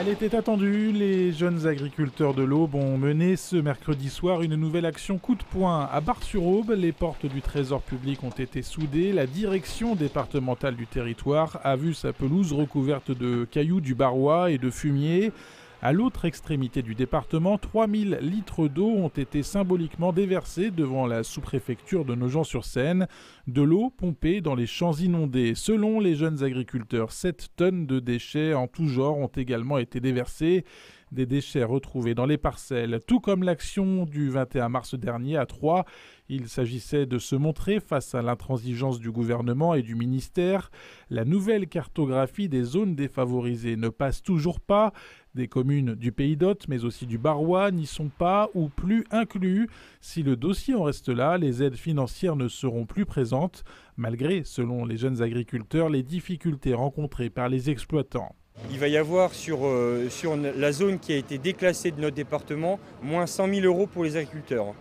Elle était attendue, les jeunes agriculteurs de l'Aube ont mené ce mercredi soir une nouvelle action coup de poing. À Bar-sur-Aube, les portes du trésor public ont été soudées, la direction départementale du territoire a vu sa pelouse recouverte de cailloux du Barrois et de fumier. À l'autre extrémité du département, 3000 litres d'eau ont été symboliquement déversés devant la sous-préfecture de Nogent-sur-Seine. De l'eau pompée dans les champs inondés. Selon les jeunes agriculteurs, 7 tonnes de déchets en tout genre ont également été déversés. Des déchets retrouvés dans les parcelles, tout comme l'action du 21 mars dernier à Troyes. Il s'agissait de se montrer face à l'intransigeance du gouvernement et du ministère. La nouvelle cartographie des zones défavorisées ne passe toujours pas. Des communes du Pays d'Hôte, mais aussi du Barrois, n'y sont pas ou plus inclus. Si le dossier en reste là, les aides financières ne seront plus présentes, malgré, selon les jeunes agriculteurs, les difficultés rencontrées par les exploitants. Il va y avoir sur la zone qui a été déclassée de notre département, moins 100 000 € pour les agriculteurs.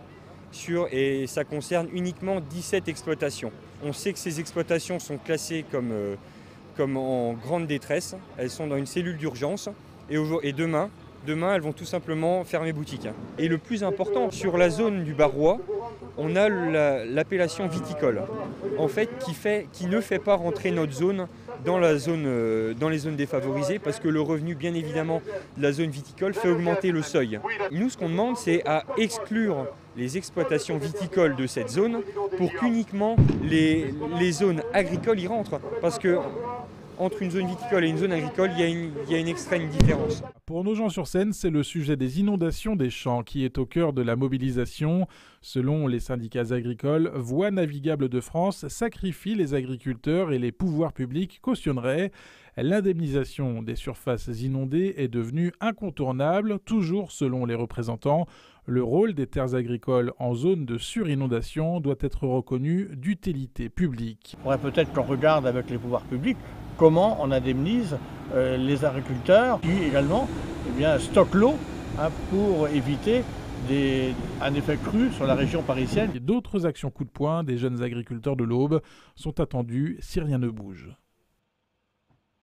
Et ça concerne uniquement 17 exploitations. On sait que ces exploitations sont classées comme en grande détresse. Elles sont dans une cellule d'urgence. Et demain, elles vont tout simplement fermer boutique. Et le plus important, sur la zone du Barrois, on a l'appellation viticole, en fait, qui ne fait pas rentrer notre zone dans les zones défavorisées, parce que le revenu, bien évidemment, de la zone viticole fait augmenter le seuil. Nous, ce qu'on demande, c'est à exclure les exploitations viticoles de cette zone pour qu'uniquement les zones agricoles y rentrent, parce que entre une zone viticole et une zone agricole, il y a une extrême différence. Pour Nogent-sur-Seine, c'est le sujet des inondations des champs qui est au cœur de la mobilisation. Selon les syndicats agricoles, Voies navigables de France sacrifie les agriculteurs et les pouvoirs publics cautionneraient. L'indemnisation des surfaces inondées est devenue incontournable, toujours selon les représentants. Le rôle des terres agricoles en zone de surinondation doit être reconnu d'utilité publique. Il faudrait peut-être qu'on regarde avec les pouvoirs publics comment on indemnise les agriculteurs qui également stockent l'eau pour éviter un effet cru sur la région parisienne. D'autres actions coup de poing des jeunes agriculteurs de l'Aube sont attendues si rien ne bouge.